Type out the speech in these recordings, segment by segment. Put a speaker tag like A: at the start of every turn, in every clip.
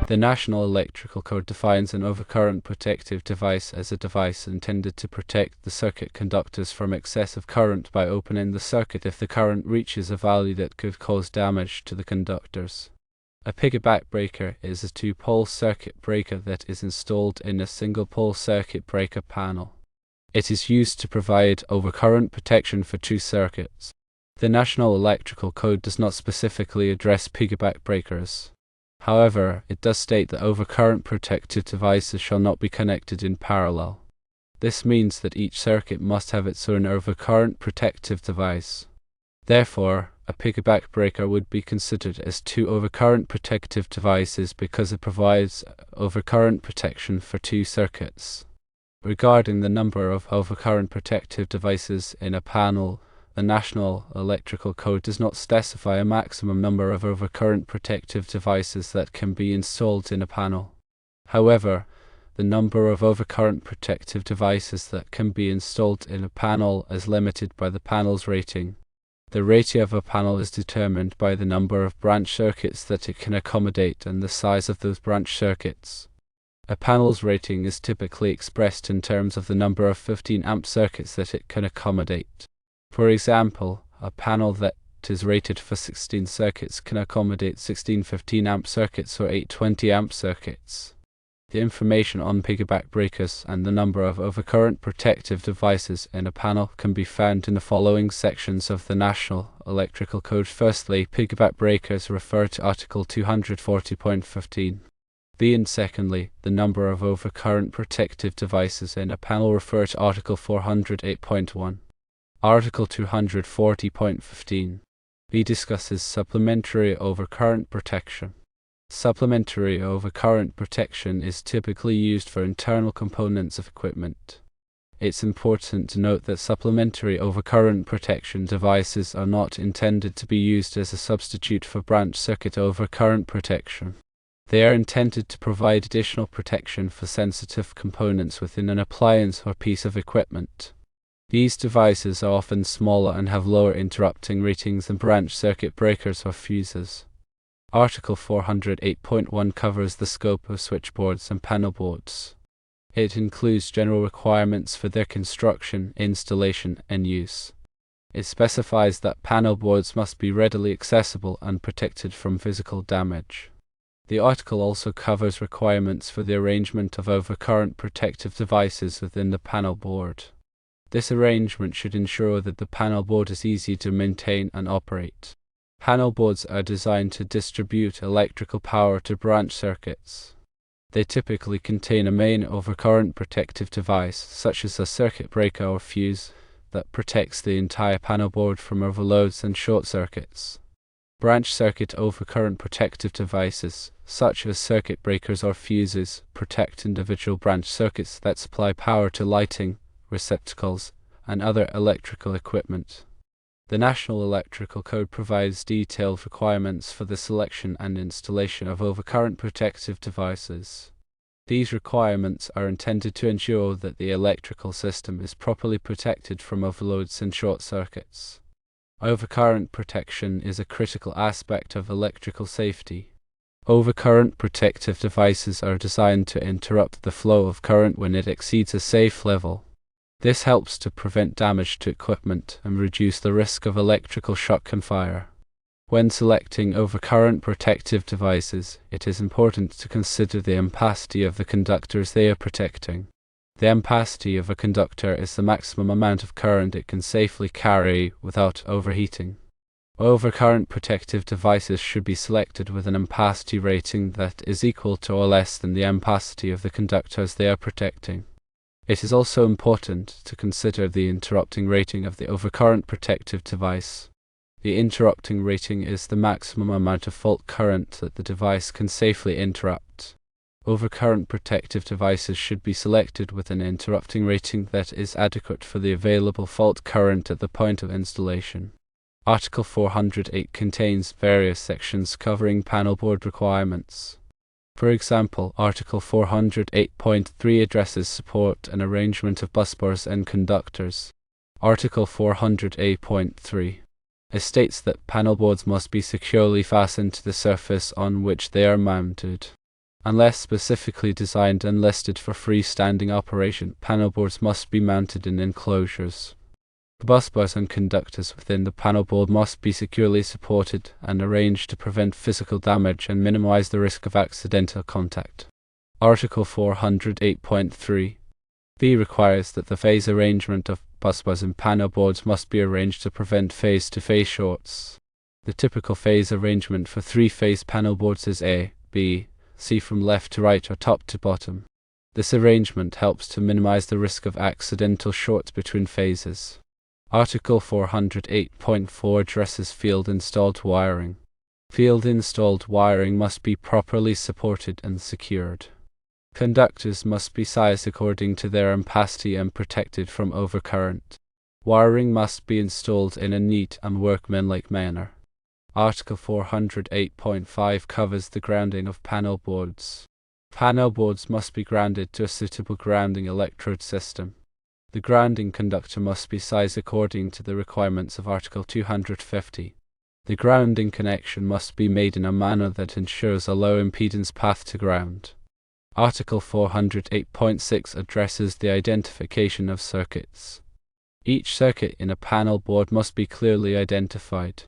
A: The National Electrical Code defines an overcurrent protective device as a device intended to protect the circuit conductors from excessive current by opening the circuit if the current reaches a value that could cause damage to the conductors. A piggyback breaker is a two-pole circuit breaker that is installed in a single-pole circuit breaker panel. It is used to provide overcurrent protection for two circuits. The National Electrical Code does not specifically address piggyback breakers. However, it does state that overcurrent protective devices shall not be connected in parallel. This means that each circuit must have its own overcurrent protective device. Therefore, a piggyback breaker would be considered as two overcurrent protective devices because it provides overcurrent protection for two circuits. Regarding the number of overcurrent protective devices in a panel, the National Electrical Code does not specify a maximum number of overcurrent protective devices that can be installed in a panel. However, the number of overcurrent protective devices that can be installed in a panel is limited by the panel's rating. The rating of a panel is determined by the number of branch circuits that it can accommodate and the size of those branch circuits. A panel's rating is typically expressed in terms of the number of 15-amp circuits that it can accommodate. For example, a panel that is rated for 16 circuits can accommodate 16 15-amp circuits or 8 20-amp circuits. The information on piggyback breakers and the number of overcurrent protective devices in a panel can be found in the following sections of the National Electrical Code. Firstly, piggyback breakers refer to Article 240.15. And secondly, the number of overcurrent protective devices in a panel refer to Article 408.1. Article 240.15. B discusses supplementary overcurrent protection. Supplementary overcurrent protection is typically used for internal components of equipment. It's important to note that supplementary overcurrent protection devices are not intended to be used as a substitute for branch circuit overcurrent protection. They are intended to provide additional protection for sensitive components within an appliance or piece of equipment. These devices are often smaller and have lower interrupting ratings than branch circuit breakers or fuses. Article 408.1 covers the scope of switchboards and panel boards. It includes general requirements for their construction, installation, and use. It specifies that panel boards must be readily accessible and protected from physical damage. The article also covers requirements for the arrangement of overcurrent protective devices within the panel board. This arrangement should ensure that the panel board is easy to maintain and operate. Panel boards are designed to distribute electrical power to branch circuits. They typically contain a main overcurrent protective device, such as a circuit breaker or fuse, that protects the entire panel board from overloads and short circuits. Branch circuit overcurrent protective devices, such as circuit breakers or fuses, protect individual branch circuits that supply power to lighting, receptacles, and other electrical equipment. The National Electrical Code provides detailed requirements for the selection and installation of overcurrent protective devices. These requirements are intended to ensure that the electrical system is properly protected from overloads and short circuits. Overcurrent protection is a critical aspect of electrical safety. Overcurrent protective devices are designed to interrupt the flow of current when it exceeds a safe level. This helps to prevent damage to equipment and reduce the risk of electrical shock and fire. When selecting overcurrent protective devices, it is important to consider the ampacity of the conductors they are protecting. The ampacity of a conductor is the maximum amount of current it can safely carry without overheating. Overcurrent protective devices should be selected with an ampacity rating that is equal to or less than the ampacity of the conductors they are protecting. It is also important to consider the interrupting rating of the overcurrent protective device. The interrupting rating is the maximum amount of fault current that the device can safely interrupt. Overcurrent protective devices should be selected with an interrupting rating that is adequate for the available fault current at the point of installation. Article 408 contains various sections covering panel board requirements. For example, Article 408.3 addresses support and arrangement of busbars and conductors. Article 408.3 states that panel boards must be securely fastened to the surface on which they are mounted. Unless specifically designed and listed for freestanding operation, panel boards must be mounted in enclosures. The bus bars and conductors within the panel board must be securely supported and arranged to prevent physical damage and minimize the risk of accidental contact. Article 408.3 B requires that the phase arrangement of bus bars and panel boards must be arranged to prevent phase-to-phase shorts. The typical phase arrangement for three-phase panel boards is A, B, C from left to right or top to bottom. This arrangement helps to minimize the risk of accidental shorts between phases. Article 408.4 addresses field-installed wiring. Field-installed wiring must be properly supported and secured. Conductors must be sized according to their ampacity and protected from overcurrent. Wiring must be installed in a neat and workmanlike manner. Article 408.5 covers the grounding of panel boards. Panel boards must be grounded to a suitable grounding electrode system. The grounding conductor must be sized according to the requirements of Article 250. The grounding connection must be made in a manner that ensures a low impedance path to ground. Article 408.6 addresses the identification of circuits. Each circuit in a panel board must be clearly identified.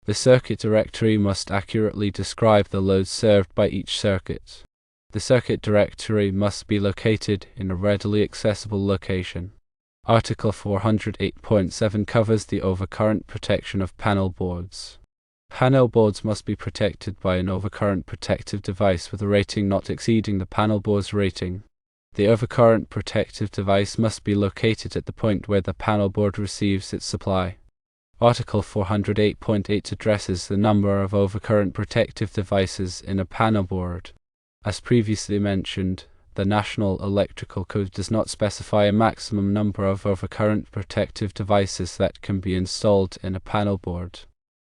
A: The circuit directory must accurately describe the loads served by each circuit. The circuit directory must be located in a readily accessible location. Article 408.7 covers the overcurrent protection of panel boards. Panel boards must be protected by an overcurrent protective device with a rating not exceeding the panel board's rating. The overcurrent protective device must be located at the point where the panel board receives its supply. Article 408.8 addresses the number of overcurrent protective devices in a panel board. As previously mentioned, the National Electrical Code does not specify a maximum number of overcurrent protective devices that can be installed in a panel board.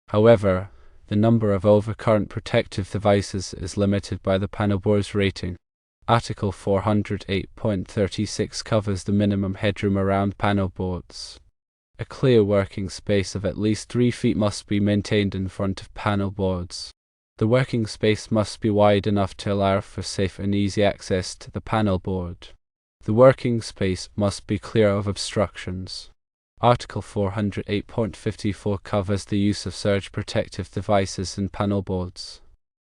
A: However, the number of overcurrent protective devices is limited by the panel board's rating. Article 408.36 covers the minimum headroom around panel boards. A clear working space of at least 3 feet must be maintained in front of panel boards. The working space must be wide enough to allow for safe and easy access to the panel board. The working space must be clear of obstructions. Article 408.54 covers the use of surge protective devices in panel boards.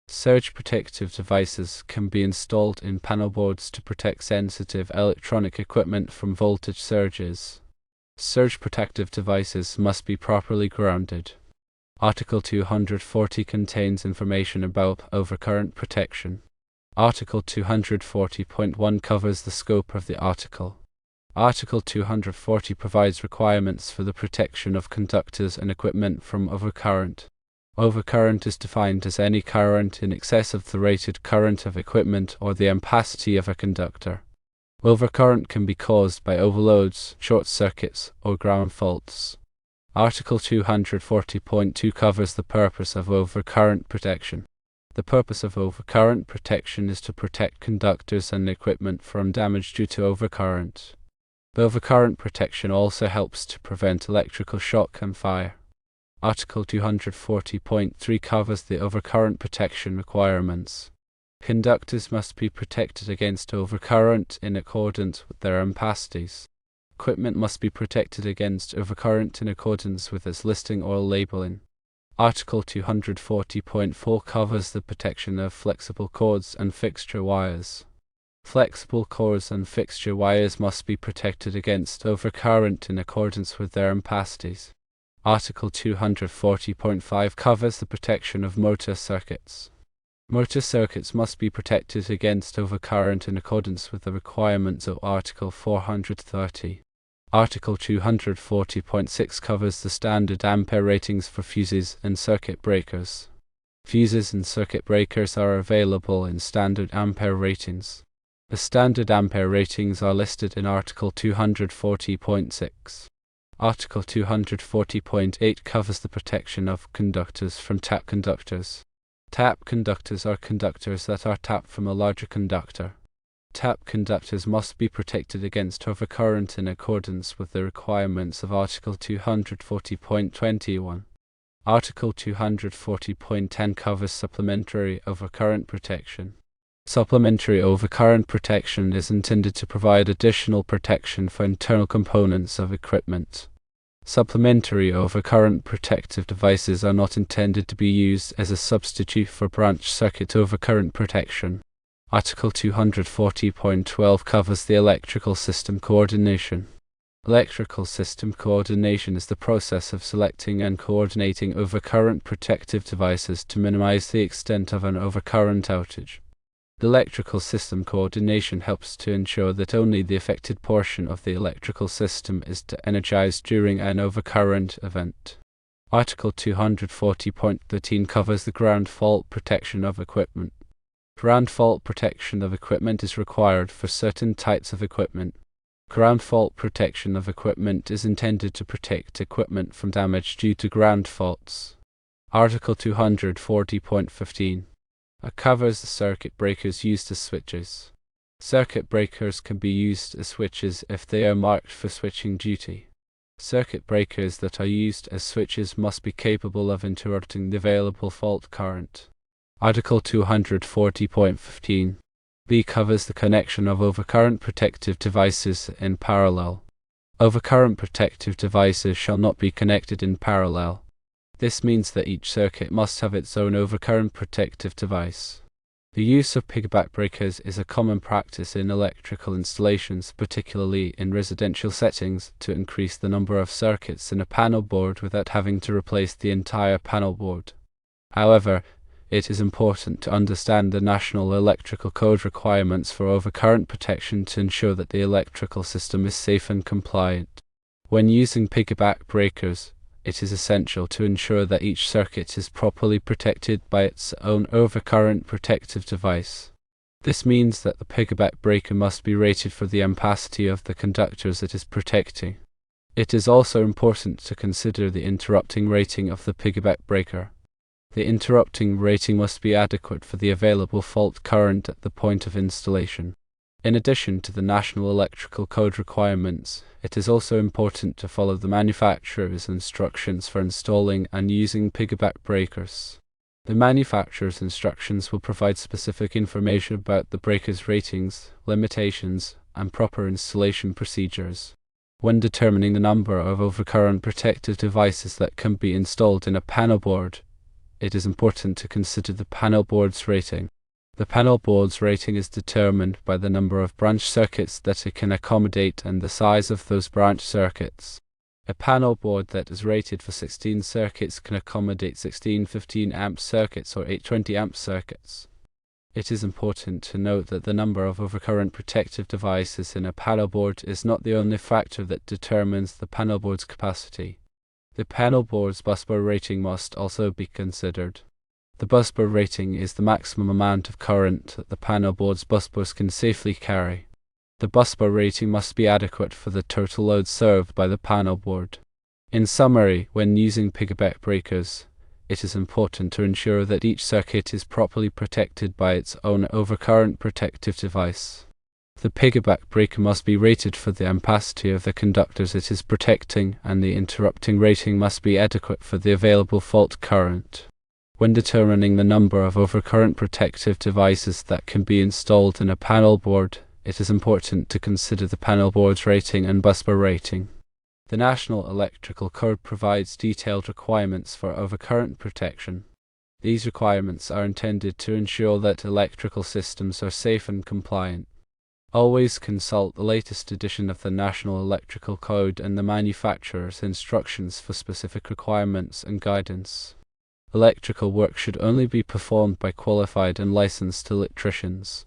A: Surge protective devices can be installed in panel boards to protect sensitive electronic equipment from voltage surges. Surge protective devices must be properly grounded. Article 240 contains information about overcurrent protection. Article 240.1 covers the scope of the article. Article 240 provides requirements for the protection of conductors and equipment from overcurrent. Overcurrent is defined as any current in excess of the rated current of equipment or the ampacity of a conductor. Overcurrent can be caused by overloads, short circuits, or ground faults. Article 240.2 covers the purpose of overcurrent protection. The purpose of overcurrent protection is to protect conductors and equipment from damage due to overcurrent. The overcurrent protection also helps to prevent electrical shock and fire. Article 240.3 covers the overcurrent protection requirements. Conductors must be protected against overcurrent in accordance with their ampacities. Equipment must be protected against overcurrent in accordance with its listing or labeling. Article 240.4 covers the protection of flexible cords and fixture wires. Flexible cords and fixture wires must be protected against overcurrent in accordance with their ampacities. Article 240.5 covers the protection of motor circuits. Motor circuits must be protected against overcurrent in accordance with the requirements of Article 430. Article 240.6 covers the standard ampere ratings for fuses and circuit breakers. Fuses and circuit breakers are available in standard ampere ratings. The standard ampere ratings are listed in Article 240.6. Article 240.8 covers the protection of conductors from tap conductors. Tap conductors are conductors that are tapped from a larger conductor. Tap conductors must be protected against overcurrent in accordance with the requirements of Article 240.21. Article 240.10 covers supplementary overcurrent protection. Supplementary overcurrent protection is intended to provide additional protection for internal components of equipment. Supplementary overcurrent protective devices are not intended to be used as a substitute for branch circuit overcurrent protection. Article 240.12 covers the electrical system coordination. Electrical system coordination is the process of selecting and coordinating overcurrent protective devices to minimize the extent of an overcurrent outage. Electrical system coordination helps to ensure that only the affected portion of the electrical system is energized during an overcurrent event. Article 240.13 covers the ground fault protection of equipment. Ground fault protection of equipment is required for certain types of equipment. Ground fault protection of equipment is intended to protect equipment from damage due to ground faults. Article 240.15 covers the circuit breakers used as switches. Circuit breakers can be used as switches if they are marked for switching duty. Circuit breakers that are used as switches must be capable of interrupting the available fault current. Article 240.15 B covers the connection of overcurrent protective devices in parallel. Overcurrent protective devices shall not be connected in parallel. This means that each circuit must have its own overcurrent protective device. The use of piggyback breakers is a common practice in electrical installations, particularly in residential settings, to increase the number of circuits in a panel board without having to replace the entire panel board. However, it is important to understand the National Electrical Code requirements for overcurrent protection to ensure that the electrical system is safe and compliant. When using piggyback breakers, it is essential to ensure that each circuit is properly protected by its own overcurrent protective device. This means that the piggyback breaker must be rated for the ampacity of the conductors it is protecting. It is also important to consider the interrupting rating of the piggyback breaker. The interrupting rating must be adequate for the available fault current at the point of installation. In addition to the National Electrical Code requirements, it is also important to follow the manufacturer's instructions for installing and using piggyback breakers. The manufacturer's instructions will provide specific information about the breaker's ratings, limitations, and proper installation procedures. When determining the number of overcurrent protective devices that can be installed in a panel board, it is important to consider the panel board's rating. The panel board's rating is determined by the number of branch circuits that it can accommodate and the size of those branch circuits. A panel board that is rated for 16 circuits can accommodate 16 15-amp circuits or 820-amp circuits. It is important to note that the number of overcurrent protective devices in a panel board is not the only factor that determines the panel board's capacity. The panel board's busbar rating must also be considered. The busbar rating is the maximum amount of current that the panel board's busbars can safely carry. The busbar rating must be adequate for the total load served by the panel board. In summary, when using piggyback breakers, it is important to ensure that each circuit is properly protected by its own overcurrent protective device. The piggyback breaker must be rated for the ampacity of the conductors it is protecting, and the interrupting rating must be adequate for the available fault current. When determining the number of overcurrent protective devices that can be installed in a panel board, it is important to consider the panel board's rating and busbar rating. The National Electrical Code provides detailed requirements for overcurrent protection. These requirements are intended to ensure that electrical systems are safe and compliant. Always consult the latest edition of the National Electrical Code and the manufacturer's instructions for specific requirements and guidance. Electrical work should only be performed by qualified and licensed electricians.